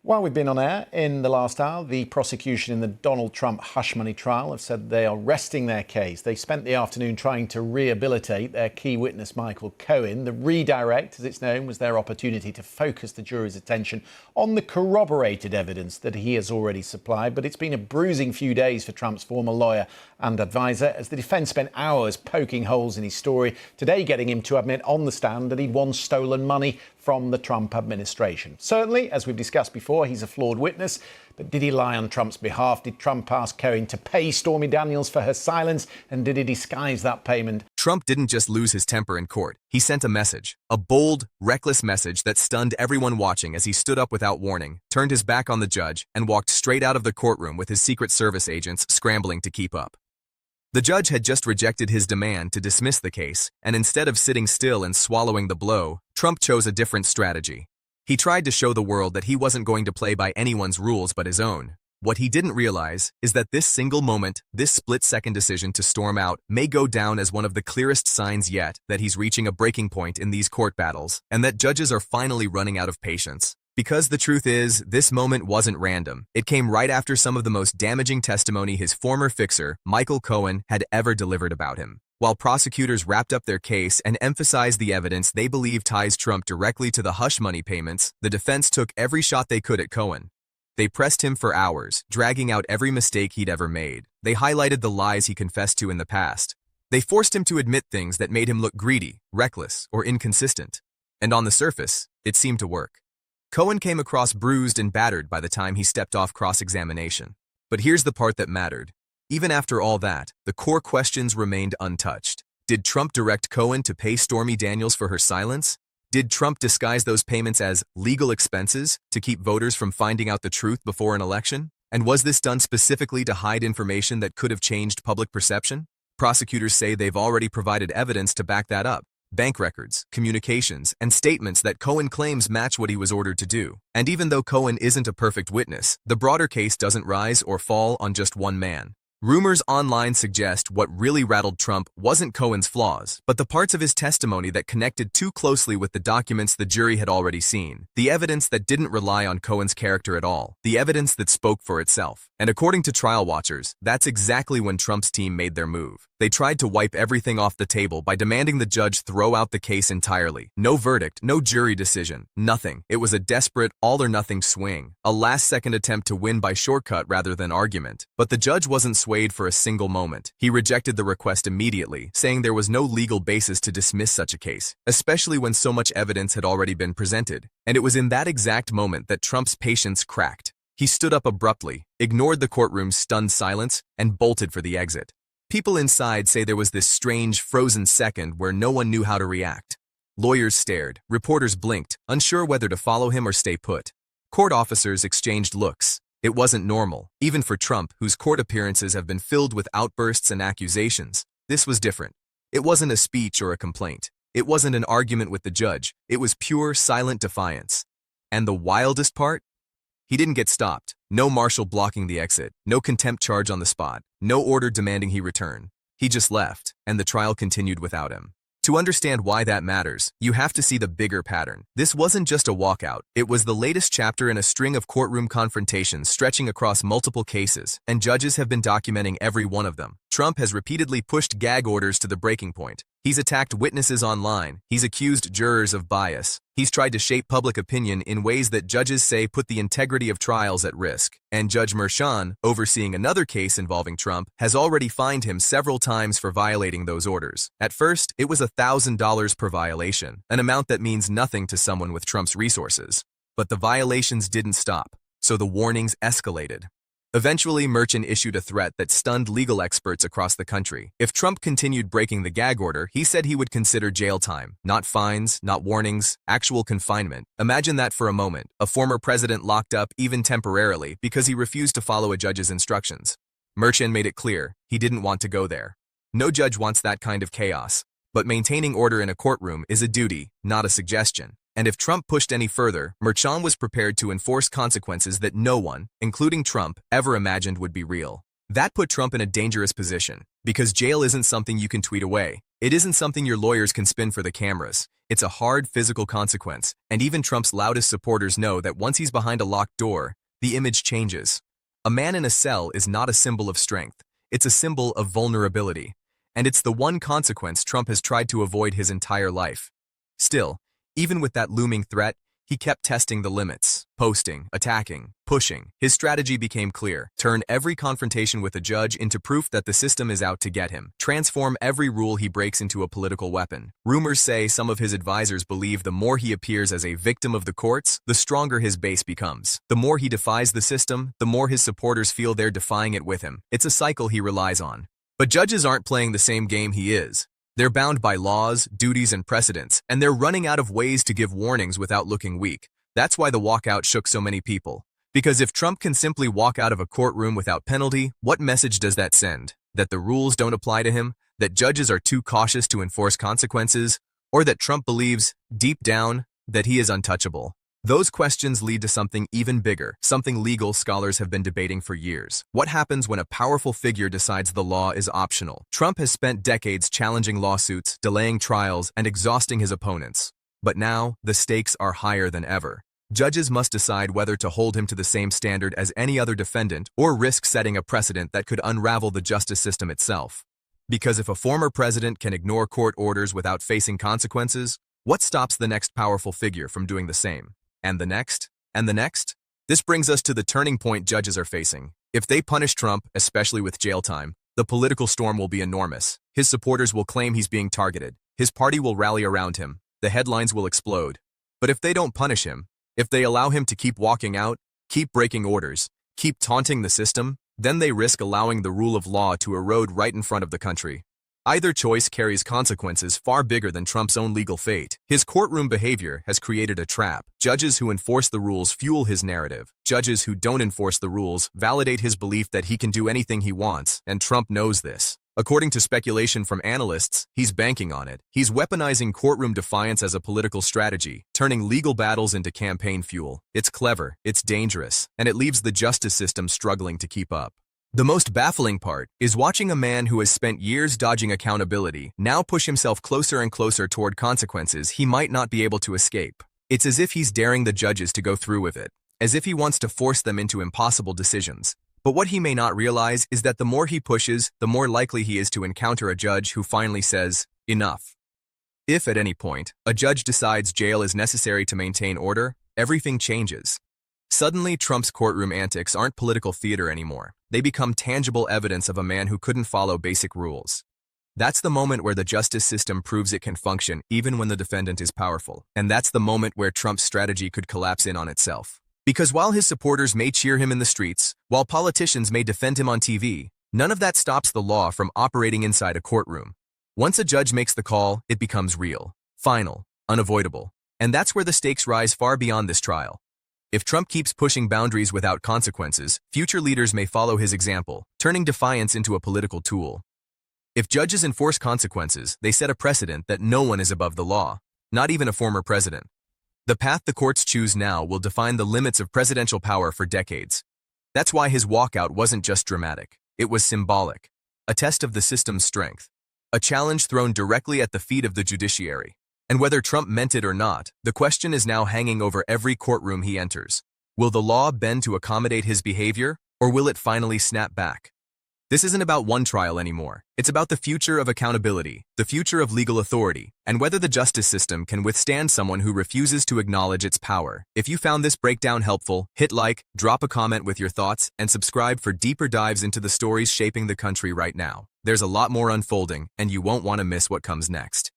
While we've been on air in the last hour, the prosecution in the Donald Trump hush money trial have said they are resting their case. They spent the afternoon trying to rehabilitate their key witness, Michael Cohen. The redirect, as it's known, was their opportunity to focus the jury's attention on the corroborated evidence that he has already supplied. But it's been a bruising few days for Trump's former lawyer and advisor, as the defence spent hours poking holes in his story, today getting him to admit on the stand that he'd once stolen money from the Trump administration. Certainly, as we've discussed before, he's a flawed witness. But did he lie on Trump's behalf? Did Trump ask Cohen to pay Stormy Daniels for her silence? And did he disguise that payment? Trump didn't just lose his temper in court. He sent a message, a bold, reckless message that stunned everyone watching as he stood up without warning, turned his back on the judge, and walked straight out of the courtroom with his Secret Service agents scrambling to keep up. The judge had just rejected his demand to dismiss the case, and instead of sitting still and swallowing the blow, Trump chose a different strategy. He tried to show the world that he wasn't going to play by anyone's rules but his own. What he didn't realize is that this single moment, this split-second decision to storm out, may go down as one of the clearest signs yet that he's reaching a breaking point in these court battles, and that judges are finally running out of patience. Because the truth is, this moment wasn't random. It came right after some of the most damaging testimony his former fixer, Michael Cohen, had ever delivered about him. While prosecutors wrapped up their case and emphasized the evidence they believe ties Trump directly to the hush money payments, the defense took every shot they could at Cohen. They pressed him for hours, dragging out every mistake he'd ever made. They highlighted the lies he confessed to in the past. They forced him to admit things that made him look greedy, reckless, or inconsistent. And on the surface, it seemed to work. Cohen came across bruised and battered by the time he stepped off cross-examination. But here's the part that mattered. Even after all that, the core questions remained untouched. Did Trump direct Cohen to pay Stormy Daniels for her silence? Did Trump disguise those payments as legal expenses to keep voters from finding out the truth before an election? And was this done specifically to hide information that could have changed public perception? Prosecutors say they've already provided evidence to back that up. Bank records, communications, and statements that Cohen claims match what he was ordered to do. And even though Cohen isn't a perfect witness, the broader case doesn't rise or fall on just one man. Rumors online suggest what really rattled Trump wasn't Cohen's flaws, but the parts of his testimony that connected too closely with the documents the jury had already seen. The evidence that didn't rely on Cohen's character at all. The evidence that spoke for itself. And according to trial watchers, that's exactly when Trump's team made their move. They tried to wipe everything off the table by demanding the judge throw out the case entirely. No verdict, no jury decision, nothing. It was a desperate, all-or-nothing swing, a last-second attempt to win by shortcut rather than argument. But the judge wasn't swayed for a single moment. He rejected the request immediately, saying there was no legal basis to dismiss such a case, especially when so much evidence had already been presented. And it was in that exact moment that Trump's patience cracked. He stood up abruptly, ignored the courtroom's stunned silence, and bolted for the exit. People inside say there was this strange, frozen second where no one knew how to react. Lawyers stared, reporters blinked, unsure whether to follow him or stay put. Court officers exchanged looks. It wasn't normal, even for Trump, whose court appearances have been filled with outbursts and accusations. This was different. It wasn't a speech or a complaint. It wasn't an argument with the judge. It was pure, silent defiance. And the wildest part? He didn't get stopped. No marshal blocking the exit. No contempt charge on the spot. No order demanding he return. He just left, and the trial continued without him. To understand why that matters, you have to see the bigger pattern. This wasn't just a walkout. It was the latest chapter in a string of courtroom confrontations stretching across multiple cases, and judges have been documenting every one of them. Trump has repeatedly pushed gag orders to the breaking point. He's attacked witnesses online. He's accused jurors of bias. He's tried to shape public opinion in ways that judges say put the integrity of trials at risk. And Judge Merchan, overseeing another case involving Trump, has already fined him several times for violating those orders. At first, it was $1,000 per violation, an amount that means nothing to someone with Trump's resources. But the violations didn't stop, so the warnings escalated. Eventually, Merchan issued a threat that stunned legal experts across the country. If Trump continued breaking the gag order, he said he would consider jail time. Not fines, not warnings, actual confinement. Imagine that for a moment. A former president locked up, even temporarily, because he refused to follow a judge's instructions. Merchan made it clear he didn't want to go there. No judge wants that kind of chaos. But maintaining order in a courtroom is a duty, not a suggestion. And if Trump pushed any further, Merchan was prepared to enforce consequences that no one, including Trump, ever imagined would be real. That put Trump in a dangerous position, because jail isn't something you can tweet away. It isn't something your lawyers can spin for the cameras. It's a hard physical consequence, and even Trump's loudest supporters know that once he's behind a locked door, the image changes. A man in a cell is not a symbol of strength. It's a symbol of vulnerability. And it's the one consequence Trump has tried to avoid his entire life. Still, even with that looming threat, he kept testing the limits, posting, attacking, pushing. His strategy became clear. Turn every confrontation with a judge into proof that the system is out to get him. Transform every rule he breaks into a political weapon. Rumors say some of his advisors believe the more he appears as a victim of the courts, the stronger his base becomes. The more he defies the system, the more his supporters feel they're defying it with him. It's a cycle he relies on. But judges aren't playing the same game he is. They're bound by laws, duties, and precedents, and they're running out of ways to give warnings without looking weak. That's why the walkout shook so many people. Because if Trump can simply walk out of a courtroom without penalty, what message does that send? That the rules don't apply to him? That judges are too cautious to enforce consequences? Or that Trump believes, deep down, that he is untouchable? Those questions lead to something even bigger, something legal scholars have been debating for years. What happens when a powerful figure decides the law is optional? Trump has spent decades challenging lawsuits, delaying trials, and exhausting his opponents. But now, the stakes are higher than ever. Judges must decide whether to hold him to the same standard as any other defendant or risk setting a precedent that could unravel the justice system itself. Because if a former president can ignore court orders without facing consequences, what stops the next powerful figure from doing the same? And the next? And the next? This brings us to the turning point judges are facing. If they punish Trump, especially with jail time, the political storm will be enormous. His supporters will claim he's being targeted. His party will rally around him. The headlines will explode. But if they don't punish him, if they allow him to keep walking out, keep breaking orders, keep taunting the system, then they risk allowing the rule of law to erode right in front of the country. Either choice carries consequences far bigger than Trump's own legal fate. His courtroom behavior has created a trap. Judges who enforce the rules fuel his narrative. Judges who don't enforce the rules validate his belief that he can do anything he wants, and Trump knows this. According to speculation from analysts, he's banking on it. He's weaponizing courtroom defiance as a political strategy, turning legal battles into campaign fuel. It's clever, it's dangerous, and it leaves the justice system struggling to keep up. The most baffling part is watching a man who has spent years dodging accountability now push himself closer and closer toward consequences he might not be able to escape. It's as if he's daring the judges to go through with it, as if he wants to force them into impossible decisions. But what he may not realize is that the more he pushes, the more likely he is to encounter a judge who finally says, enough. If at any point, a judge decides jail is necessary to maintain order, everything changes. Suddenly, Trump's courtroom antics aren't political theater anymore. They become tangible evidence of a man who couldn't follow basic rules. That's the moment where the justice system proves it can function even when the defendant is powerful. And that's the moment where Trump's strategy could collapse in on itself. Because while his supporters may cheer him in the streets, while politicians may defend him on TV, none of that stops the law from operating inside a courtroom. Once a judge makes the call, it becomes real, final, unavoidable. And that's where the stakes rise far beyond this trial. If Trump keeps pushing boundaries without consequences, future leaders may follow his example, turning defiance into a political tool. If judges enforce consequences, they set a precedent that no one is above the law, not even a former president. The path the courts choose now will define the limits of presidential power for decades. That's why his walkout wasn't just dramatic. It was symbolic, a test of the system's strength, a challenge thrown directly at the feet of the judiciary. And whether Trump meant it or not, the question is now hanging over every courtroom he enters. Will the law bend to accommodate his behavior, or will it finally snap back? This isn't about one trial anymore. It's about the future of accountability, the future of legal authority, and whether the justice system can withstand someone who refuses to acknowledge its power. If you found this breakdown helpful, hit like, drop a comment with your thoughts, and subscribe for deeper dives into the stories shaping the country right now. There's a lot more unfolding, and you won't want to miss what comes next.